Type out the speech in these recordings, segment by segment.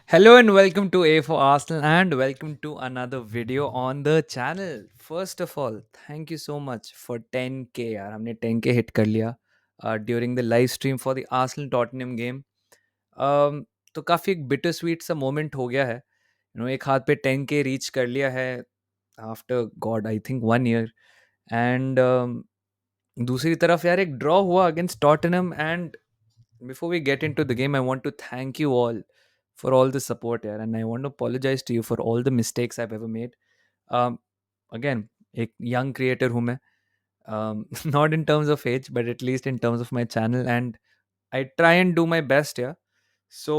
Hello and welcome to A for Arsenal and welcome to another video on the channel. First of all, thank you so much for 10k यार हमने 10k hit कर लिया during the live stream for the Arsenal Tottenham game. तो काफ़ी एक bitter sweet सा moment हो गया है एक हाथ पे 10k रीच कर लिया है after God I think 1 year and दूसरी तरफ यार एक ड्रॉ हुआ against Tottenham and before we get into the game, I want to thank you all for all the support here, and I want to apologize to you for all the mistakes I've ever made. Um, Again, एक young creator हूँ मैं, not in terms of age, but at least in terms of my channel, and I try and do my best here. So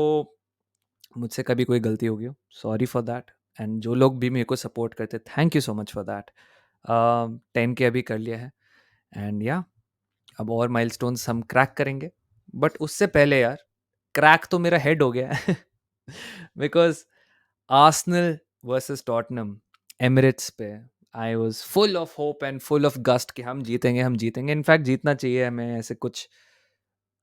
मुझसे कभी कोई गलती होगी हो, sorry for that. And जो लोग भी मेरे को support करते, thank you so much for that. 10k अभी कर लिया है, and yeah, अब और माइलस्टोन्स हम क्रैक करेंगे. बट उससे पहले यार क्रैक तो मेरा हेड हो गया है because Arsenal versus Tottenham Emirates पे I was full of hope and full of gust कि हम जीतेंगे इनफैक्ट जीतना चाहिए हमें ऐसे कुछ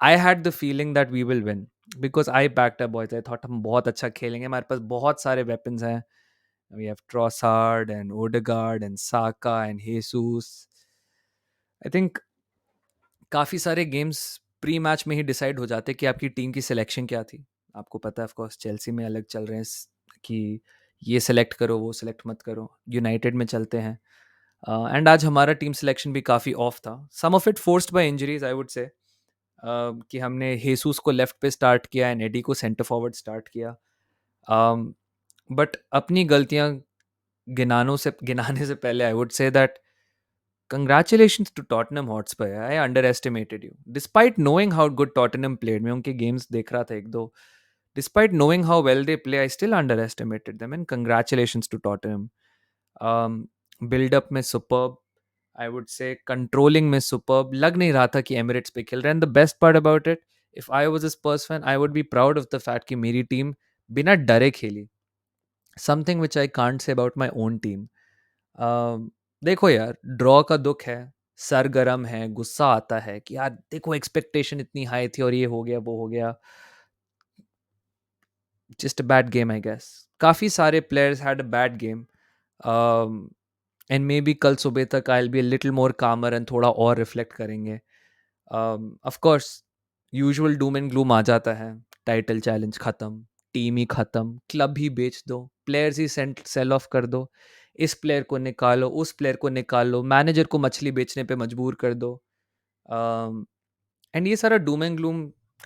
I had the feeling that we will win because I backed up boys I thought हम बहुत अच्छा खेलेंगे हमारे पास बहुत सारे वेपन्स हैं we have Trossard and Odegaard and Saka and Jesus I think काफ़ी सारे गेम्स प्री मैच में ही डिसाइड हो जाते कि आपकी टीम की सिलेक्शन क्या थी. आपको पता है ऑफ कोर्स चेल्सी में अलग चल रहे हैं कि ये सेलेक्ट करो वो सेलेक्ट मत करो. यूनाइटेड में चलते हैं एंड आज हमारा टीम सिलेक्शन भी काफ़ी ऑफ था. Some of it forced by injuries I would say कि हमने हेसूस को लेफ्ट पे स्टार्ट किया एंड एडी को सेंटर फॉरवर्ड स्टार्ट किया. बट अपनी गलतियां गिनाने से पहले I would say that congratulations to Tottenham Hotspur. I underestimated you. Despite knowing how good Tottenham played, मैं उनके games देख रहा था एक दो. Despite knowing how well they play, I still underestimated them. And congratulations to Tottenham. Build up में superb. I would say controlling में superb. लग नहीं रहा था कि Emirates पे खेल रहे हैं. And the best part about it, if I was a Spurs fan, I would be proud of the fact कि मेरी team बिना डरे खेली. Something which I can't say about my own team. देखो यार ड्रॉ का दुख है सरगरम है गुस्सा आता है कि यार देखो एक्सपेक्टेशन इतनी हाई थी और ये हो गया वो हो गया just a bad game I guess काफ़ी सारे players had a bad game and maybe कल सुबह तक I will be little more calmer and थोड़ा और रिफ्लेक्ट करेंगे of course usual doom and gloom आ जाता है टाइटल चैलेंज ख़त्म टीम ही ख़त्म क्लब ही बेच दो प्लेयर्स ही सेल ऑफ कर दो इस प्लेयर को निकालो उस प्लेयर को निकालो मैनेजर को मछली बेचने पे मजबूर कर दो एंड ये सारा Doom and gloom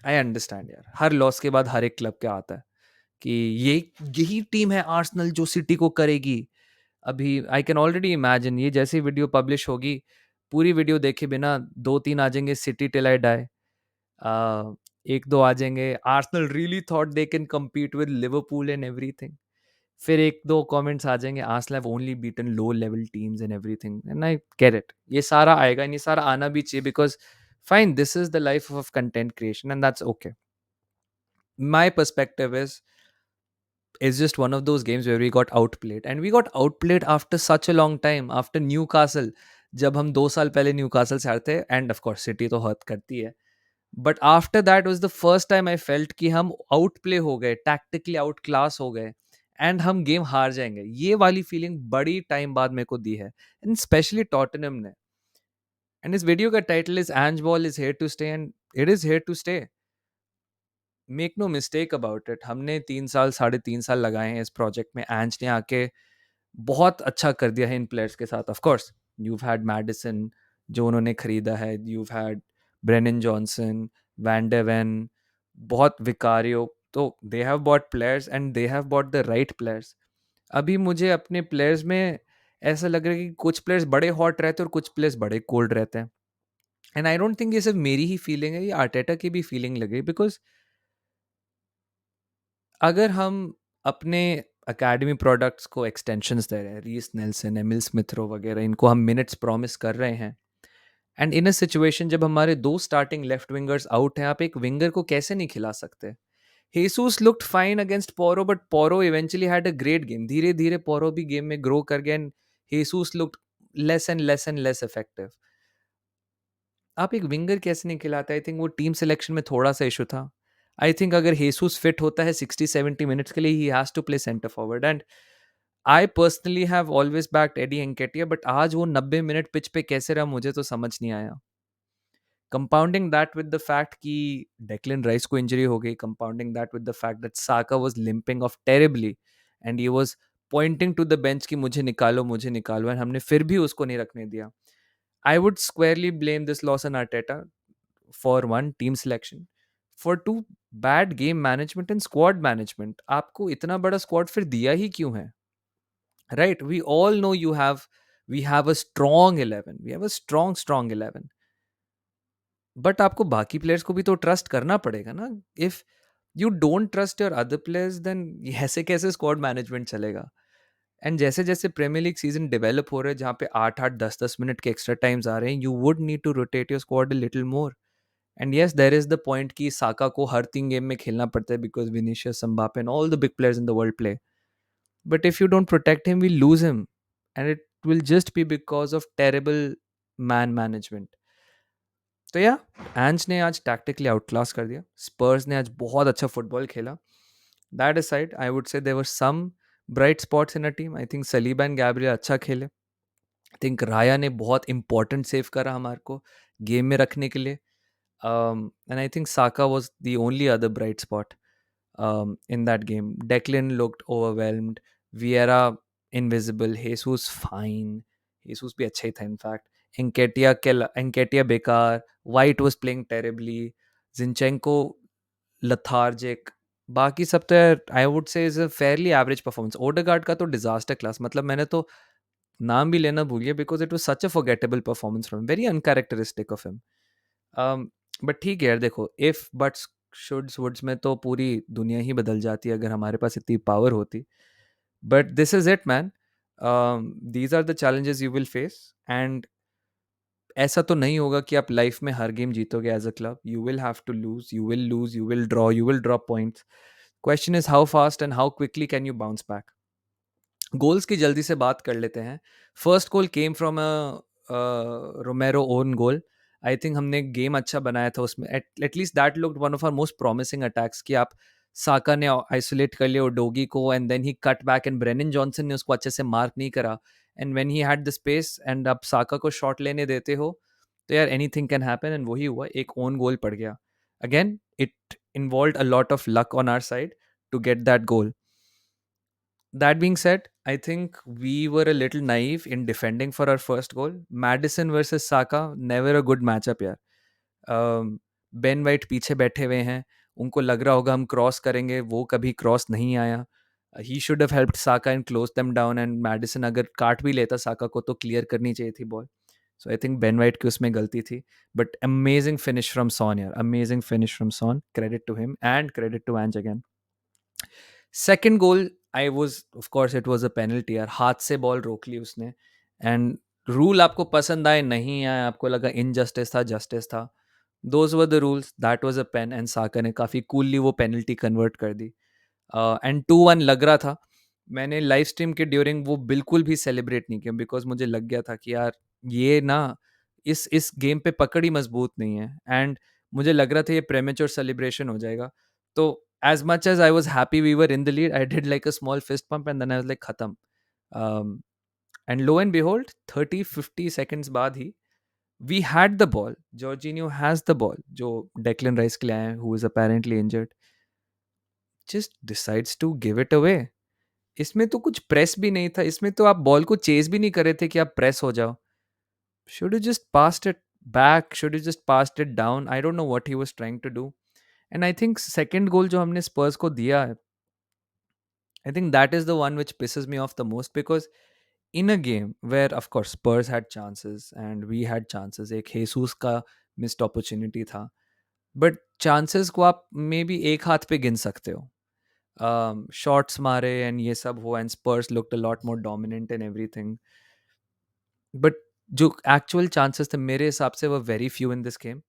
I understand यार हर लॉस के बाद हर एक क्लब का आता है कि ये यही टीम है आर्सेनल जो सिटी को करेगी अभी आई कैन ऑलरेडी इमेजिन ये जैसी वीडियो पब्लिश होगी पूरी वीडियो देखे बिना दो तीन आ जाएंगे सिटी टिल आई डाई एक दो आ जाएंगे Arsenal really thought they can compete with Liverpool and everything फिर एक दो कमेंट्स आ जाएंगे Arsenal have only beaten low level teams and everything and I get it ये सारा आएगा and ये सारा आना भी चाहिए because fine this is the life of content creation and that's okay my perspective is it's just one of those games where we got outplayed and we got outplayed after such a long time after Newcastle जब हम 2 साल पहले Newcastle से हारते end of course city तो hurt करती है but after that was the first time I felt कि हम आउट प्ले हो गए टैक्टिकली आउट क्लास हो गए एंड हम गेम हार जाएंगे ये वाली फीलिंग बड़ी टाइम बाद मेरे को दी है एंड स्पेशली टॉटनहम ने एंड इस वीडियो का title is Ange ball is here to stay and it is here to stay make no mistake about it हमने 3 साल 3.5 साल लगाए हैं इस प्रोजेक्ट में एंज ने आके बहुत अच्छा कर दिया है इन प्लेयर्स के साथ of course you had Maddison जो उन्होंने खरीदा है you had Brennan Johnson Van de Ven बहुत विकारियो तो they have bought players and they have bought the right players अभी मुझे अपने प्लेयर्स में ऐसा लग रहा है कि कुछ प्लेयर्स बड़े हॉट रहते हैं और कुछ प्लेयर्स बड़े कोल्ड रहते हैं एंड आई डोंट थिंक ये सिर्फ मेरी ही फीलिंग है ये आर्टेटा की भी फीलिंग लगी बिकॉज अगर हम अपने एकेडमी प्रोडक्ट्स को एक्सटेंशंस दे रहे हैं रीस नेल्सन एमिल स्मिथरो वगैरह इनको हम मिनट्स प्रॉमिस कर रहे हैं एंड इन अ सिचुएशन जब हमारे दो स्टार्टिंग लेफ्ट विंगर्स आउट हैं आप एक विंगर को कैसे नहीं खिला सकते Jesus looked fine against Porro but Porro eventually had a great game धीरे धीरे पोरो भी गेम में ग्रो कर गया and Jesus looked less and less effective आप एक विंगर कैसे नहीं खिलाते आई थिंक वो टीम सिलेक्शन में थोड़ा सा इशू था आई थिंक अगर हेसूस फिट होता है 60-70 मिनट्स के लिए, he has to play centre forward. And I personally have always backed Eddie Nketiah, but आज वो 90 मिनट पिच पे कैसे रहा मुझे तो समझ नहीं आया। Compounding that with the fact कि डेक्लन राइस को इंजरी हो गई, compounding that with the fact that Saka was limping off terribly and he was pointing to the bench कि मुझे निकालो, एंड हमने फिर भी उसको नहीं रखने दिया। I would squarely blame this loss on Arteta for one team selection, for two bad game management and squad management। आपको इतना बड़ा स्क्वाड फिर दिया ही क्यों है? Right, we all know you have, we have a strong 11, we have a strong 11, but आपको बाकी प्लेयर्स को भी तो ट्रस्ट करना पड़ेगा ना। If you don't trust your other players, then ऐसे कैसे स्क्वाड मैनेजमेंट चलेगा? एंड जैसे जैसे प्रीमियर लीग सीजन डेवलप हो रहा है, जहाँ पे 8-8 10-10 मिनट के एक्स्ट्रा टाइम्स आ रहे हैं, you would need to rotate your squad a little more. And yes, there is the point कि साका को हर 3 गेम में खेलना पड़ता है because Vinicius, Mbappe and all the big players in the world play, but if you don't protect him, we lose him, and it will just be because of terrible man management. तो या, एंज ने आज tactically outclass कर दिया, स्पर्स ने आज बहुत अच्छा फुटबॉल खेला। That aside, I would say there were some bright spots in a team. I think Saliba and Gabriel अच्छा खेले। आई थिंक राया ने बहुत इंपॉर्टेंट सेव करा हमारे को गेम में रखने के लिए। And I think Saka was the only other bright spot in that game. Declan looked overwhelmed. Vieira invisible. Jesus fine. Jesus भी अच्छा ही था in fact. Enketia बेकार. White was playing terribly. Zinchenko lethargic. बाकी सब तो यार आई वुड से is a fairly average performance. Odegaard का तो डिजास्टर क्लास, मतलब मैंने तो नाम भी लेना भूल गया because it was such a forgettable performance from, very uncharacteristic of him. But ठीक है यार, देखो इफ बट्स शुड्स वुड्स में तो पूरी दुनिया ही बदल जाती अगर हमारे पास इतनी पावर होती। But this is it man, these are the challenges you will face. And ऐसा तो नहीं होगा कि आप लाइफ में हर गेम जीतोगे as a club. You will have to lose, you will draw, you will drop points. Question is how fast and how quickly can you bounce back. Goals की जल्दी से बात कर लेते हैं। First goal came from a Romero own goal. I think हमने game अच्छा बनाया था उसमें, at least that looked one of our most promising attacks कि आप साका ने आइसोलेट कर लिया डोगी को and then he cut back and Brennan Johnson ने उसको अच्छे से मार्क नहीं करा। And when he had the space and आप साका को शॉट लेने देते हो तो यार एनीथिंग कैन हैपन, एंड वही हुआ, एक ओन गोल पड़ गया। Again it involved a lot of luck on our side to get that goal. That being said, I think we were a little naive in defending for our first goal. Madison versus Saka, never a good matchup यार। Ben white पीछे बैठे हुए हैं, उनको लग रहा होगा हम क्रॉस करेंगे, वो कभी क्रॉस नहीं आया। He should have helped Saka and close them down, and Maddison अगर काट भी लेता साका को तो क्लियर करनी चाहिए थी ball. So I think Ben White की उसमें गलती थी, but amazing finish from Son यार, amazing finish from Son, credit to him and credit to Ange again. Second goal, I was of course it was a penalty यार, हाथ से ball रोक ली उसने। एंड रूल आपको पसंद आए नहीं आए, आपको लगा इनजस्टिस था जस्टिस था, those were the rules, that was a pen, and Saka ने काफ़ी कूलली वो पेनल्टी कन्वर्ट कर दी। एंड 2-1 लग रहा था। मैंने लाइव स्ट्रीम के ड्यूरिंग वो बिल्कुल भी सेलिब्रेट नहीं किया बिकॉज मुझे लग गया था कि यार ये ना, इस गेम पे पकड़ ही मजबूत नहीं है, एंड मुझे लग रहा था ये प्रेमेच्योर सेलिब्रेशन हो जाएगा। तो as much as I was happy we were in the lead, I did like a small fist pump and then I was like khatam. um, and lo and behold 30-50 seconds बाद ही we had the ball, Jorginho has the ball जो Declan Rice के लिए आया है, who is apparently injured, just decides to give it away। इसमें तो कुछ press भी नहीं था, इसमें तो आप बॉल को चेज भी नहीं कर रहे थे कि आप प्रेस हो जाओ। Should you just past it back, should you just past it down, I don't know what he was trying to do. And I think second goal जो हमने स्पर्स को दिया है, I think that is the one which pisses me off the most because in a game where of course Spurs had chances and we had chances, एक Jesus का missed opportunity था, but chances को आप maybe एक हाथ पे गिन सकते हो। Shots मारे and ये सब हो and Spurs looked a lot more dominant and everything, but जो actual chances थे मेरे हिसाब से were very few in this game।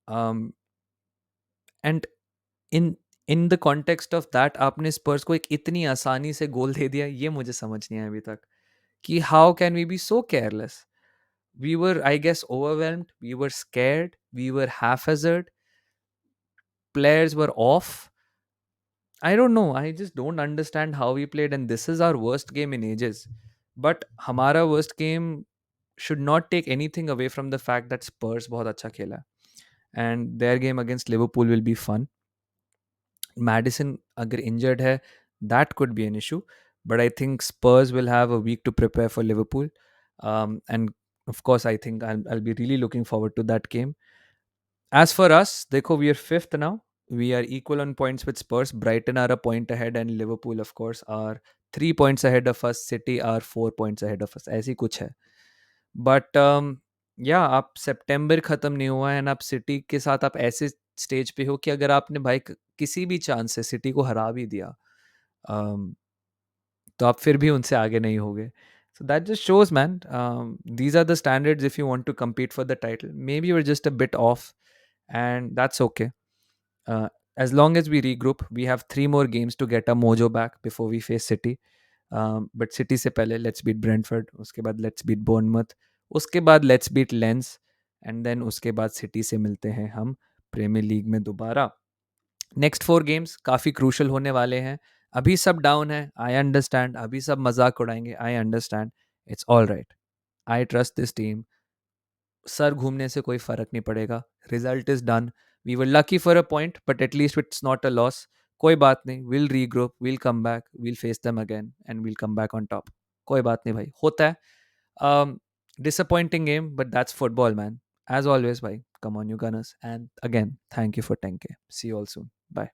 um, and in in the context of that आपने स्पर्स को एक इतनी आसानी से गोल दे दिया, ये मुझे समझ नहीं आया अभी तक कि how can we be so careless. We were I guess overwhelmed, we were scared, we were half hazard, players were off. I don't know. I just don't understand how we played, and this is our worst game in ages. But हमारा worst game should not take anything away from the fact that Spurs बहुत अच्छा खेला है. And their game against Liverpool will be fun. Madison अगर injured है, that could be an issue. But I think Spurs will have a week to prepare for Liverpool. And of course, I think I'll be really looking forward to that game. As for us, देखो, we are fifth now. We are equal on points with Spurs. Brighton are a point ahead, and Liverpool, of course, are 3 points ahead of us. City are 4 points ahead of us. ऐसी कुछ है. But या आप सितंबर खत्म नहीं हुआ है, and आप सिटी के साथ आप ऐसे स्टेज पे हो कि अगर आपने भाई किसी भी चांस से सिटी को हरा भी दिया, तो आप फिर भी उनसे आगे नहीं होगे. So that just shows, man. These are the standards if you want to compete for the title. Maybe you're just a bit off, and that's okay. Uh, as long as we regroup, we have 3 more games to get our mojo back before we face City. But City से पहले let's beat Brentford, उसके बाद let's beat Bournemouth, उसके बाद let's beat Lens, and then उसके बाद City से मिलते हैं हम प्रीमियर लीग में दोबारा. नेक्स्ट 4 गेम्स काफ़ी क्रूशल होने वाले हैं. अभी सब डाउन है, आई अंडरस्टैंड. अभी सब मजाक उड़ाएंगे, I understand. It's all right. I trust this team. सर घूमने से कोई फर्क नहीं पड़ेगा. Result is done. We were lucky for a point, but at least it's not a loss. कोई बात नहीं, will regroup, will come back, will face them again, and will come back on top. कोई बात नहीं भाई, होता है. Disappointing game, but that's football, man. As always, bhai, come on, you gunners. And again, thank you for 10K. See you all soon. Bye.